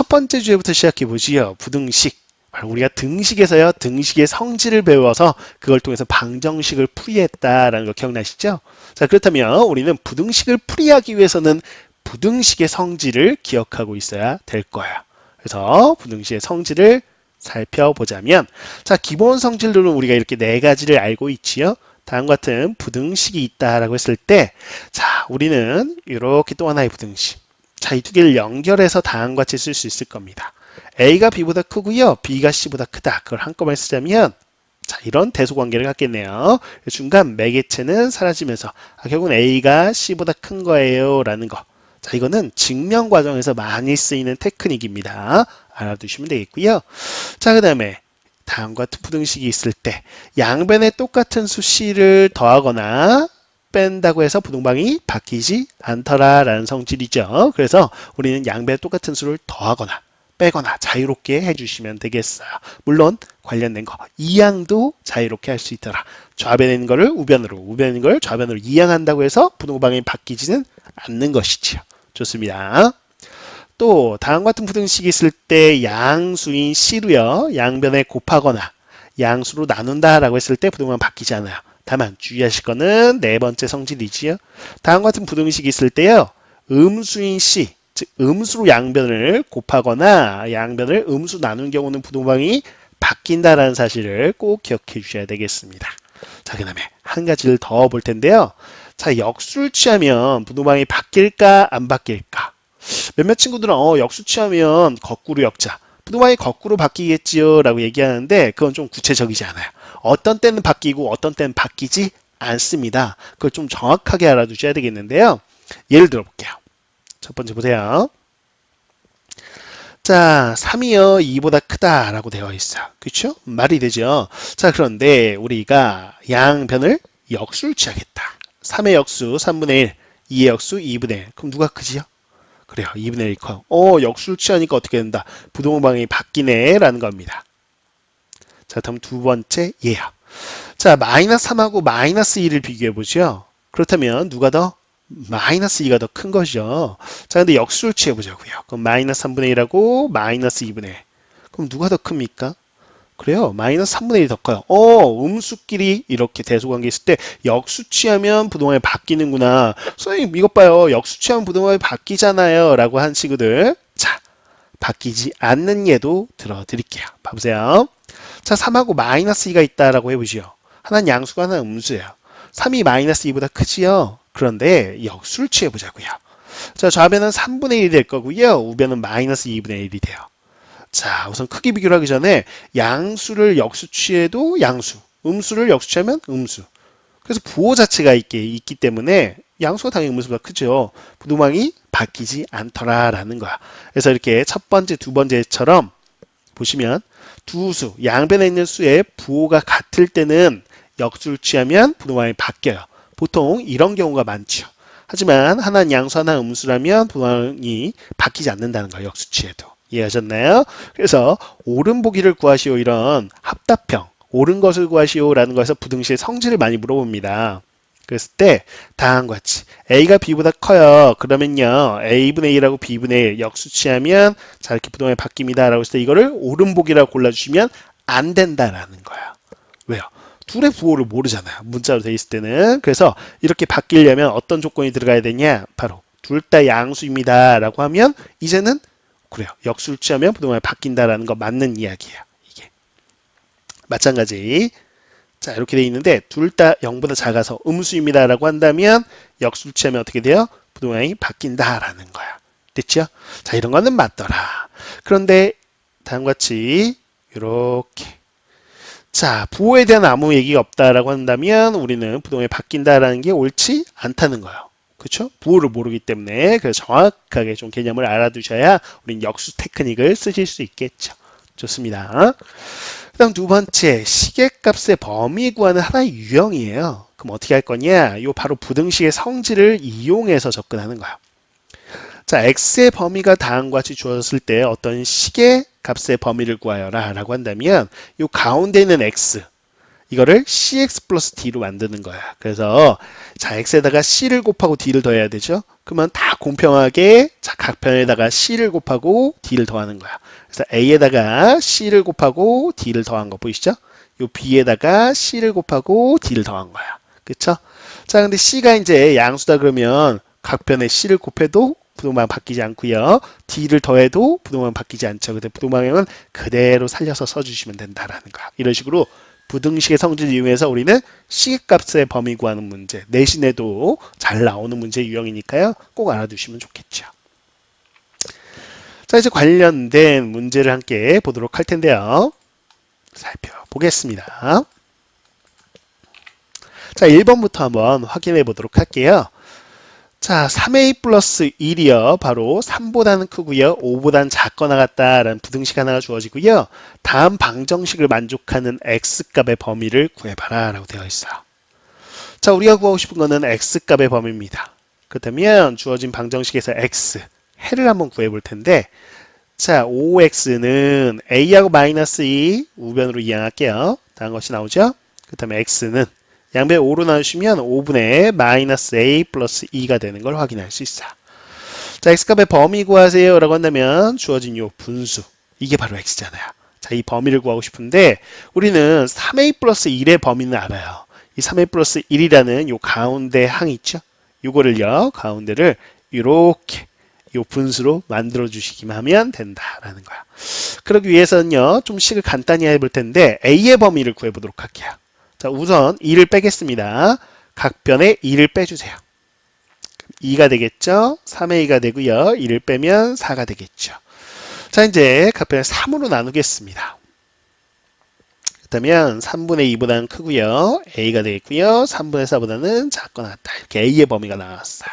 첫 번째 주제부터 시작해 보지요. 부등식. 우리가 등식에서요, 등식의 성질을 배워서 그걸 통해서 방정식을 풀이했다라는 거 기억나시죠? 자, 그렇다면 우리는 부등식을 풀이하기 위해서는 부등식의 성질을 기억하고 있어야 될 거예요. 그래서 부등식의 성질을 살펴보자면, 자, 기본 성질로는 우리가 이렇게 네 가지를 알고 있지요. 다음과 같은 부등식이 있다라고 했을 때, 자, 우리는 이렇게 또 하나의 부등식. 자, 이 두 개를 연결해서 다음과 같이 쓸 수 있을 겁니다. A가 B보다 크고요. B가 C보다 크다. 그걸 한꺼번에 쓰자면 자, 이런 대소관계를 갖겠네요. 중간 매개체는 사라지면서 결국은 A가 C보다 큰 거예요. 라는 거. 자, 이거는 증명 과정에서 많이 쓰이는 테크닉입니다. 알아두시면 되겠고요. 자, 그 다음에 다음과 같은 부등식이 있을 때 양변에 똑같은 수 C를 더하거나 뺀다고 해서 부등방이 바뀌지 않더라 라는 성질이죠. 그래서 우리는 양변에 똑같은 수를 더하거나 빼거나 자유롭게 해주시면 되겠어요. 물론 관련된 거 이항도 자유롭게 할 수 있더라. 좌변에 있는 거를 우변으로, 우변에 있는 걸 좌변으로 이항한다고 해서 부등방이 바뀌지는 않는 것이지요. 좋습니다. 또 다음과 같은 부등식이 있을 때 양수인 C로요. 양변에 곱하거나 양수로 나눈다라고 했을 때 부등방은 바뀌지 않아요. 다만 주의하실 거는 네 번째 성질이지요. 다음과 같은 부등식이 있을 때요. 음수인 C, 즉 음수로 양변을 곱하거나 양변을 음수 나눈 경우는 부등방이 바뀐다라는 사실을 꼭 기억해 주셔야 되겠습니다. 자, 그 다음에 한 가지를 더 볼 텐데요. 자, 역수를 취하면 부등방이 바뀔까 안 바뀔까? 몇몇 친구들은 역수 취하면 거꾸로 역자, 부등방이 거꾸로 바뀌겠지요 라고 얘기하는데 그건 좀 구체적이지 않아요. 어떤 때는 바뀌고 어떤 때는 바뀌지 않습니다. 그걸 좀 정확하게 알아두셔야 되겠는데요. 예를 들어 볼게요. 첫 번째 보세요. 자, 3이요 2보다 크다라고 되어 있어요. 그렇죠? 말이 되죠. 자, 그런데 우리가 양변을 역수를 취하겠다. 3의 역수 3분의 1, 2의 역수 2분의 1. 그럼 누가 크지요? 그래요. 2분의 1 커요. 역수를 취하니까 어떻게 된다? 부등방이 바뀌네 라는 겁니다. 자, 다음 두 번째 예요. 자, 마이너스 3하고 마이너스 2를 비교해 보죠. 그렇다면 누가 더? 마이너스 2가 더 큰 것이죠. 자, 근데 역수를 취해 보자고요. 그럼 마이너스 3분의 1하고 마이너스 2분의 1. 그럼 누가 더 큽니까? 그래요. 마이너스 3분의 1이 더 커요. 음수끼리 이렇게 대소관계 있을 때 역수 취하면 부등방이 바뀌는구나. 선생님 이것 봐요. 역수 취하면 부등방이 바뀌잖아요. 라고 한 친구들. 자, 바뀌지 않는 예도 들어드릴게요. 봐보세요. 자, 3하고 마이너스 2가 있다라고 해보시죠. 하나는 양수가 하나는 음수예요. 3이 마이너스 2보다 크지요. 그런데 역수를 취해보자고요. 자, 좌변은 3분의 1이 될 거고요. 우변은 마이너스 2분의 1이 돼요. 자, 우선 크기 비교를 하기 전에 양수를 역수 취해도 양수, 음수를 역수 취하면 음수. 그래서 부호 자체가 있기 때문에 양수가 당연히 음수보다 크죠. 부등방이 바뀌지 않더라라는 거야. 그래서 이렇게 첫 번째, 두 번째처럼 보시면 두 수, 양변에 있는 수의 부호가 같을 때는 역수를 취하면 부등방이 바뀌어요. 보통 이런 경우가 많죠. 하지만 하나는 양수, 하나는 음수라면 부등방이 바뀌지 않는다는 거예요. 역수 취해도. 이해하셨나요? 그래서 옳은 보기를 구하시오 이런 합답형, 옳은 것을 구하시오라는 거에서 부등식의 성질을 많이 물어봅니다. 그랬을 때 다음과 같이 A가 B보다 커요. 그러면요 A분의 1하고 B분의 1 역수 취하면 자 이렇게 부등방이 바뀝니다. 라고 했을 때 이거를 옳은 보기라고 골라주시면 안 된다라는 거예요. 왜요? 둘의 부호를 모르잖아요. 문자로 돼 있을 때는. 그래서 이렇게 바뀌려면 어떤 조건이 들어가야 되냐? 바로 둘 다 양수입니다. 라고 하면 이제는 그래요. 역수를 취하면 부등방이 바뀐다라는 거 맞는 이야기예요. 이게 마찬가지. 자, 이렇게 돼 있는데 둘 다 0보다 작아서 음수입니다라고 한다면 역수를 취하면 어떻게 돼요? 부등방이 바뀐다라는 거야. 됐죠? 자, 이런 거는 맞더라. 그런데 다음과 같이 이렇게 자, 부호에 대한 아무 얘기가 없다라고 한다면 우리는 부등방이 바뀐다라는 게 옳지 않다는 거예요. 그렇죠? 부호를 모르기 때문에 그래서 정확하게 좀 개념을 알아두셔야 우린 역수 테크닉을 쓰실 수 있겠죠. 좋습니다. 그 다음 두 번째, 시계값의 범위 구하는 하나의 유형이에요. 그럼 어떻게 할 거냐? 요 바로 부등식의 성질을 이용해서 접근하는 거야. 자, x의 범위가 다음과 같이 주어졌을 때 어떤 시계값의 범위를 구하여라 라고 한다면 요 가운데 있는 x, 이거를 cx 플러스 d로 만드는 거야. 그래서 자 x에다가 c를 곱하고 d를 더해야 되죠. 그러면 다 공평하게 자 각 편에다가 c를 곱하고 d를 더하는 거야. 그래서 a에다가 c를 곱하고 d를 더한 거 보이시죠? 요 b에다가 c를 곱하고 d를 더한 거야. 그쵸? 자 근데 c가 이제 양수다 그러면 각 편에 c를 곱해도 부동방 바뀌지 않고요. d를 더해도 부동방 바뀌지 않죠. 근데 부동방향은 그대로 살려서 써주시면 된다라는 거야. 이런 식으로 부등식의 성질을 이용해서 우리는 시계값의 범위 구하는 문제, 내신에도 잘 나오는 문제 유형이니까요. 꼭 알아두시면 좋겠죠. 자, 이제 관련된 문제를 함께 보도록 할 텐데요. 살펴보겠습니다. 자, 1번부터 한번 확인해 보도록 할게요. 자, 3a 플러스 1이요. 바로 3보다는 크고요. 5보다는 작거나 같다라는 부등식 하나가 주어지고요. 다음 방정식을 만족하는 x값의 범위를 구해봐라 라고 되어 있어요. 자, 우리가 구하고 싶은 거는 x값의 범위입니다. 그렇다면 주어진 방정식에서 x, 해를 한번 구해볼 텐데 자, 5x는 a하고 마이너스 2 우변으로 이항할게요. 다음 것이 나오죠. 그렇다면 x는 양변 5로 나누시면 5분의 마이너스 a 플러스 2가 되는 걸 확인할 수 있어요. 자, x값의 범위 구하세요 라고 한다면 주어진 요 분수, 이게 바로 x잖아요. 자, 이 범위를 구하고 싶은데 우리는 3a 플러스 1의 범위는 알아요. 이 3a 플러스 1이라는 요 가운데 항 있죠? 요거를요, 가운데를 이렇게 요 분수로 만들어 주시기만 하면 된다라는 거야. 그러기 위해서는요, 좀 식을 간단히 해볼 텐데 a의 범위를 구해보도록 할게요. 자, 우선 2를 빼겠습니다. 각 변에 2를 빼주세요. 2가 되겠죠? 3의 2가 되고요. 2를 빼면 4가 되겠죠. 자, 이제 각 변에 3으로 나누겠습니다. 그렇다면 3분의 2보다는 크고요. a가 되겠고요. 3분의 4보다는 작거나 같다. 이렇게 a의 범위가 나왔어요.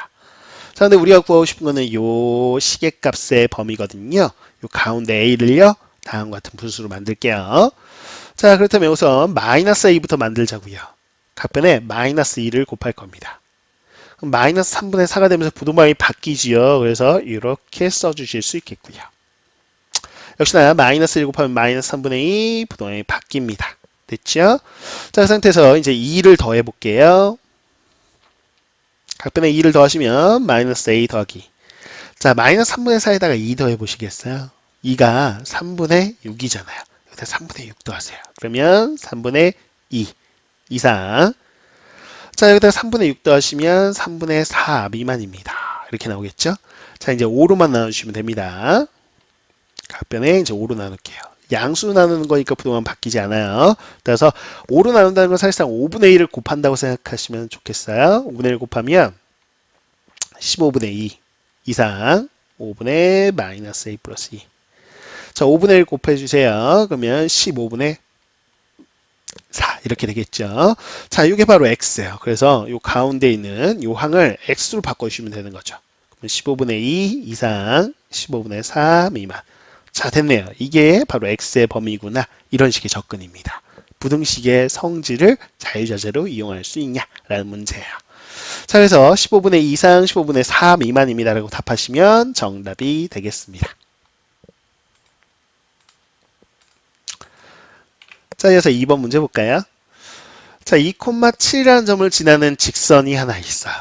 자, 근데 우리가 구하고 싶은 거는 요 시계값의 범위거든요. 요 가운데 a를요, 다음과 같은 분수로 만들게요. 자, 그렇다면 우선 마이너스 a부터 만들자고요. 각 변에 마이너스 2를 곱할 겁니다. 그럼 마이너스 3분의 4가 되면서 부동방이 바뀌지요. 그래서 이렇게 써주실 수 있겠고요. 역시나 마이너스 1 곱하면 마이너스 3분의 2 부동방이 바뀝니다. 됐죠? 자, 그 상태에서 이제 2를 더해 볼게요. 각 변에 2를 더하시면 마이너스 a 더하기. 자, 마이너스 3분의 4에다가 2 더해 보시겠어요? 2가 3분의 6이잖아요. 여기다 3분의 6 더하세요. 그러면 3분의 2 이상. 자, 여기다 3분의 6 더하시면 3분의 4 미만입니다. 이렇게 나오겠죠? 자, 이제 5로만 나눠주시면 됩니다. 각 변에 이제 5로 나눌게요. 양수로 나누는 거니까 부동안 바뀌지 않아요. 그래서 5로 나눈다는 건 사실상 5분의 1을 곱한다고 생각하시면 좋겠어요. 5분의 1 곱하면 15분의 2 이상 5분의 마이너스 a 플러스 2. 자, 5분의 1 곱해주세요. 그러면 15분의 4 이렇게 되겠죠. 자, 이게 바로 x예요. 그래서 이 가운데 있는 이 항을 x로 바꿔주시면 되는 거죠. 그러면 15분의 2 이상 15분의 4 미만. 자, 됐네요. 이게 바로 x의 범위구나. 이런 식의 접근입니다. 부등식의 성질을 자유자재로 이용할 수 있냐라는 문제예요. 자, 그래서 15분의 2 이상 15분의 4 미만입니다. 라고 답하시면 정답이 되겠습니다. 자, 이어서 2번 문제 볼까요? 자, 2,7이라는 점을 지나는 직선이 하나 있어요.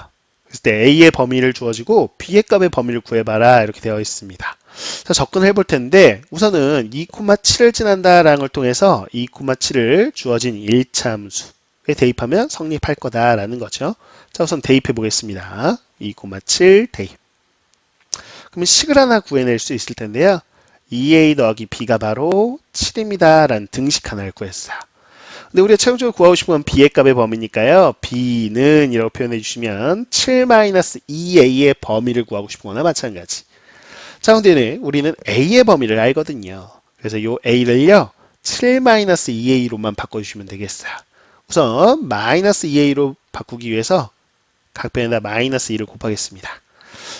그래서 a의 범위를 주어지고 b의 값의 범위를 구해봐라 이렇게 되어 있습니다. 자, 접근을 해볼 텐데 우선은 2,7을 지난다라는 걸 통해서 2,7을 주어진 1차 함수에 대입하면 성립할 거다라는 거죠. 자, 우선 대입해 보겠습니다. 2,7 대입. 그러면 식을 하나 구해낼 수 있을 텐데요. 2a 더하기 b가 바로 7입니다. 라는 등식 하나를 구했어요. 근데 우리가 최종적으로 구하고 싶은 건 b의 값의 범위니까요. b는 이라고 표현해 주시면 7-2a의 범위를 구하고 싶은 거나 마찬가지. 자, 근데 우리는 a의 범위를 알거든요. 그래서 이 a를요. 7-2a로만 바꿔주시면 되겠어요. 우선 마이너스 2a로 바꾸기 위해서 각 변에다 마이너스 2를 곱하겠습니다.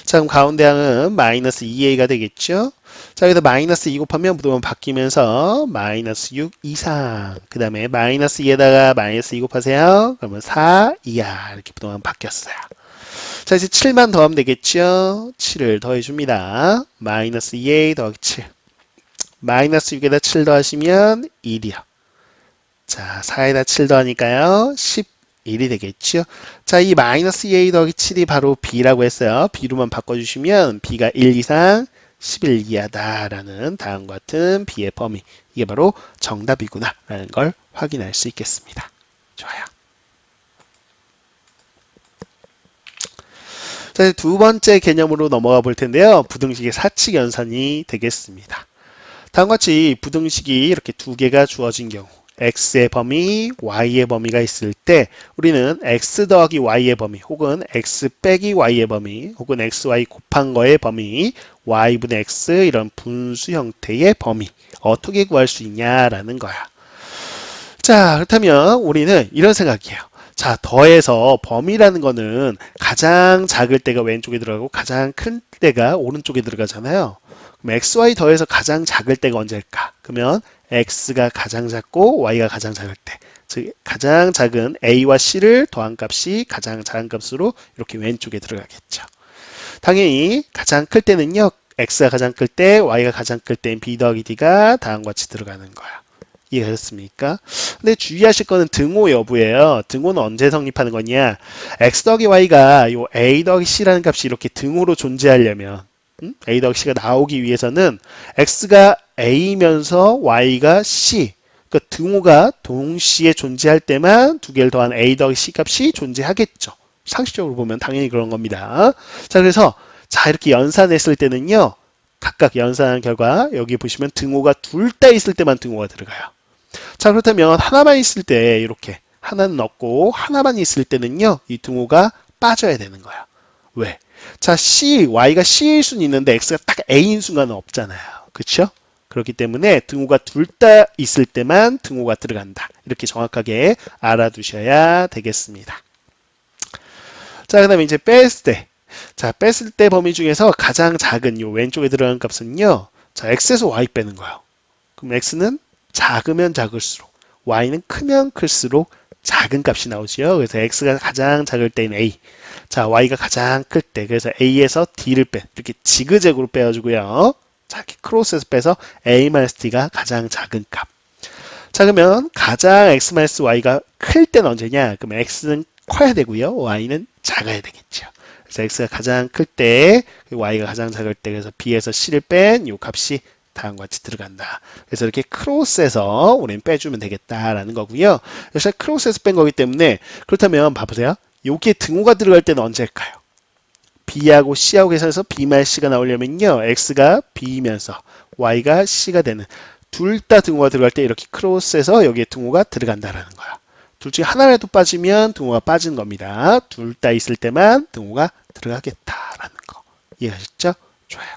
자, 그럼 가운데 항은 마이너스 2a가 되겠죠. 자, 여기다 마이너스 2 곱하면 무조건 바뀌면서 마이너스 6 이상. 그 다음에 마이너스 2에다가 마이너스 2 곱하세요. 그러면 4 이하. 이렇게 부동안 바뀌었어요. 자, 이제 7만 더하면 되겠죠. 7을 더해줍니다. 마이너스 2a 더하기 7. 마이너스 6에다 7 더하시면 1이요. 자, 4에다 7 더하니까요. 11이 되겠죠. 자, 이 마이너스 2a 더하기 7이 바로 b라고 했어요. b로만 바꿔주시면 b가 1 이상 11 이하다라는 다음과 같은 b의 범위. 이게 바로 정답이구나 라는 걸 확인할 수 있겠습니다. 좋아요. 자, 두 번째 개념으로 넘어가 볼 텐데요. 부등식의 사칙 연산이 되겠습니다. 다음과 같이 부등식이 이렇게 두 개가 주어진 경우 x의 범위, y의 범위가 있을 때 우리는 x 더하기 y의 범위 혹은 x 빼기 y의 범위 혹은 xy 곱한 거의 범위 y분의 x 이런 분수 형태의 범위 어떻게 구할 수 있냐라는 거야. 자, 그렇다면 우리는 이런 생각이에요. 자, 더해서 범위라는 거는 가장 작을 때가 왼쪽에 들어가고 가장 큰 때가 오른쪽에 들어가잖아요. 그럼 xy 더해서 가장 작을 때가 언제일까? 그러면 x가 가장 작고 y가 가장 작을 때, 즉 가장 작은 a와 c를 더한 값이 가장 작은 값으로 이렇게 왼쪽에 들어가겠죠. 당연히 가장 클 때는요, x가 가장 클 때, y가 가장 클 때는 b 더하기 d가 다음과 같이 들어가는 거야. 이해하셨습니까? 근데 주의하실 거는 등호 여부예요. 등호는 언제 성립하는 거냐? x 더하기 y가 요 a 더하기 c라는 값이 이렇게 등호로 존재하려면 a 더하기 c가 나오기 위해서는 x가 a면서 y가 c 그 등호가 동시에 존재할 때만 두 개를 더한 a 더하기 c 값이 존재하겠죠. 상식적으로 보면 당연히 그런 겁니다. 자, 그래서 자 이렇게 연산했을 때는요. 각각 연산한 결과 여기 보시면 등호가 둘 다 있을 때만 등호가 들어가요. 자, 그렇다면 하나만 있을 때 이렇게 하나는 없고 하나만 있을 때는요. 이 등호가 빠져야 되는 거야. 왜? 자, y가 c일 수는 있는데 x가 딱 a인 순간은 없잖아요. 그렇죠? 그렇기 때문에 등호가 둘 다 있을 때만 등호가 들어간다. 이렇게 정확하게 알아두셔야 되겠습니다. 자, 그 다음에 이제 뺐을 때. 자, 뺐을 때 범위 중에서 가장 작은 요 왼쪽에 들어가는 값은요. 자, x에서 y 빼는 거예요. 그럼 x는 작으면 작을수록 y는 크면 클수록 작은 값이 나오죠. 그래서 x가 가장 작을 때는 a. 자, y가 가장 클 때 그래서 a에서 d를 빼 이렇게 지그재그로 빼가지고요. 자, 이렇게 크로스해서 빼서 a-d가 가장 작은 값. 자, 그러면 가장 x-y가 클 때는 언제냐? 그러면 x는 커야 되고요. y는 작아야 되겠죠. 그래서 x가 가장 클 때, y가 가장 작을 때, 그래서 b에서 c를 뺀 이 값이 다음과 같이 들어간다. 그래서 이렇게 크로스해서 우리는 빼주면 되겠다라는 거고요. 그래서 크로스해서 뺀 거기 때문에 그렇다면 봐보세요. 여기에 등호가 들어갈 때는 언제일까요? b하고 c하고 계산해서 b 말 c가 나오려면요. x가 b이면서 y가 c가 되는 둘 다 등호가 들어갈 때 이렇게 크로스해서 여기에 등호가 들어간다라는 거야. 둘 중에 하나라도 빠지면 등호가 빠지는 겁니다. 둘 다 있을 때만 등호가 들어가겠다라는 거. 이해하셨죠? 좋아요.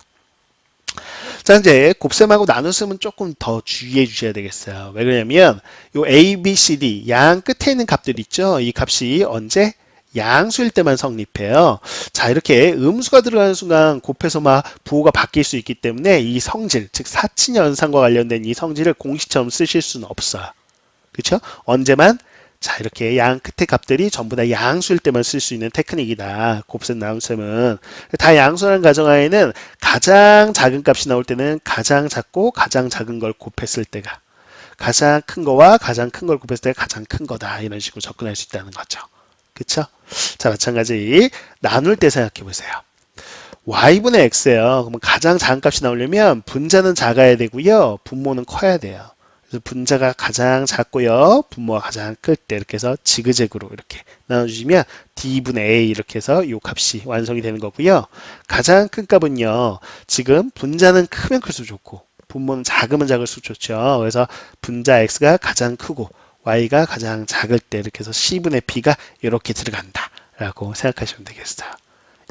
자, 이제 곱셈하고 나눗셈은 조금 더 주의해 주셔야 되겠어요. 왜 그러냐면 요 A, B, C, D 양 끝에 있는 값들 있죠. 이 값이 언제? 양수일 때만 성립해요. 자, 이렇게 음수가 들어가는 순간 곱해서 막 부호가 바뀔 수 있기 때문에 이 성질, 즉 사친연산과 관련된 이 성질을 공식처럼 쓰실 수는 없어요. 그렇죠? 언제만? 자, 이렇게 양 끝에 값들이 전부 다 양수일 때만 쓸 수 있는 테크닉이다. 곱셈 나눗셈은. 다 양수라는 가정하에는 가장 작은 값이 나올 때는 가장 작고 가장 작은 걸 곱했을 때가 가장 큰 거와 가장 큰 걸 곱했을 때가 가장 큰 거다. 이런 식으로 접근할 수 있다는 거죠. 그쵸? 자, 마찬가지 나눌 때 생각해 보세요. y분의 x예요. 그러면 가장 작은 값이 나오려면 분자는 작아야 되고요. 분모는 커야 돼요. 그래서 분자가 가장 작고요. 분모가 가장 클 때 이렇게 해서 지그재그로 이렇게 나눠주시면 d분의 a 이렇게 해서 이 값이 완성이 되는 거고요. 가장 큰 값은요. 지금 분자는 크면 클수록 좋고 분모는 작으면 작을수록 좋죠. 그래서 분자 x가 가장 크고 y가 가장 작을 때 이렇게 해서 c분의 b가 이렇게 들어간다 라고 생각하시면 되겠어요.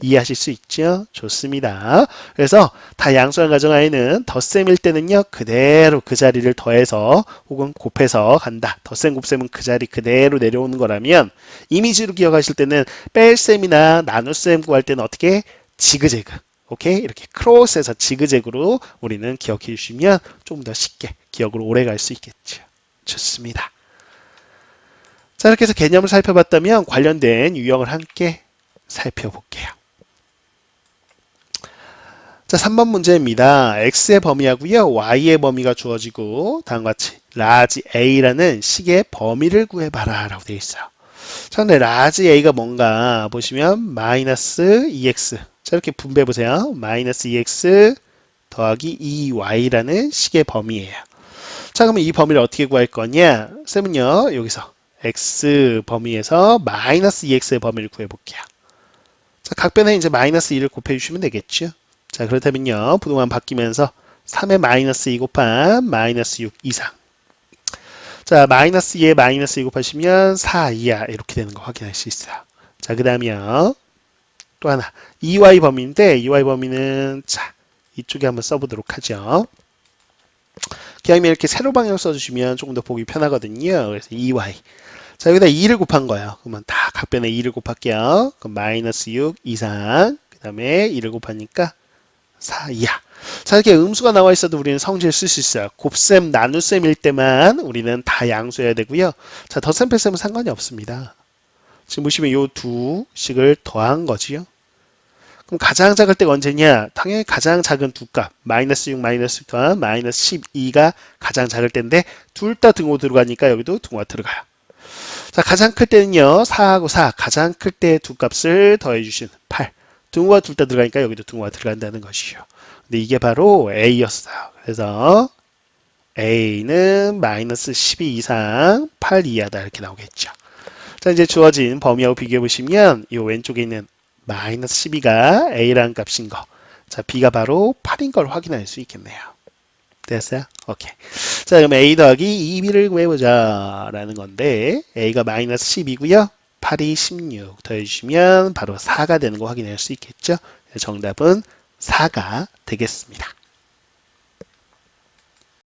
이해하실 수 있죠? 좋습니다. 그래서 다 양수한 가정하에는 덧셈일 때는요. 그대로 그 자리를 더해서 혹은 곱해서 간다. 덧셈 곱셈은 그 자리 그대로 내려오는 거라면 이미지로 기억하실 때는 뺄셈이나 나눗셈 구할 때는 어떻게? 지그재그. 오케이? 이렇게 크로스해서 지그재그로 우리는 기억해 주시면 좀 더 쉽게 기억으로 오래 갈 수 있겠죠. 좋습니다. 자, 이렇게 해서 개념을 살펴봤다면 관련된 유형을 함께 살펴볼게요. 자, 자, 3번 문제입니다. x의 범위하고요, y의 범위가 주어지고 다음과 같이 라지 a라는 식의 범위를 구해봐라 라고 되어 있어요. 자, 근데 라지 a가 뭔가 보시면 마이너스 2x. 자, 이렇게 분배해 보세요. 마이너스 2x 더하기 2y라는 식의 범위예요. 자, 그러면 이 범위를 어떻게 구할 거냐? 쌤은요, 여기서 x 범위에서 마이너스 2x의 범위를 구해볼게요. 자, 각 변에 이제 마이너스 2를 곱해주시면 되겠죠. 자, 그렇다면요, 부동안 바뀌면서 3의 마이너스 2 곱한 마이너스 6 이상. 자, 마이너스 2에 마이너스 2 곱하시면 4 이하 이렇게 되는 거 확인할 수 있어요. 자, 그 다음에요, 또 하나 2y 범위인데 2y 범위는 자, 이쪽에 한번 써보도록 하죠. 그냥 이렇게 세로 방향 써주시면 조금 더 보기 편하거든요. 그래서 2y. 자, 여기다 2를 곱한 거예요. 그러면 다 각변에 2를 곱할게요. 그럼 마이너스 6 이상. 그 다음에 2를 곱하니까 4 이하. 자, 이렇게 음수가 나와 있어도 우리는 성질 쓸 수 있어요. 곱셈, 나눗셈일 때만 우리는 다 양수해야 되고요. 자, 덧셈, 뺄셈은 상관이 없습니다. 지금 보시면 이 두 식을 더한 거지요. 그럼 가장 작을 때가 언제냐? 당연히 가장 작은 두 값, 마이너스 6, 마이너스 6과 마이너스 12가 가장 작을 때인데 둘 다 등호 들어가니까 여기도 등호가 들어가요. 자, 가장 클 때는요, 4하고 4, 가장 클 때 두 값을 더해 주신 8. 등호가 둘 다 들어가니까 여기도 등호가 들어간다는 것이죠. 근데 이게 바로 A였어요. 그래서 A는 마이너스 12 이상 8 이하다 이렇게 나오겠죠. 자, 이제 주어진 범위하고 비교해 보시면 이 왼쪽에 있는 마이너스 12가 A라는 값인 거. 자, B가 바로 8인 걸 확인할 수 있겠네요. 됐어요? 오케이. 자, 그럼 A 더하기 2B를 구해보자 라는 건데 A가 마이너스 10이고요. 8이 16 더해주시면 바로 4가 되는 거 확인할 수 있겠죠? 정답은 4가 되겠습니다.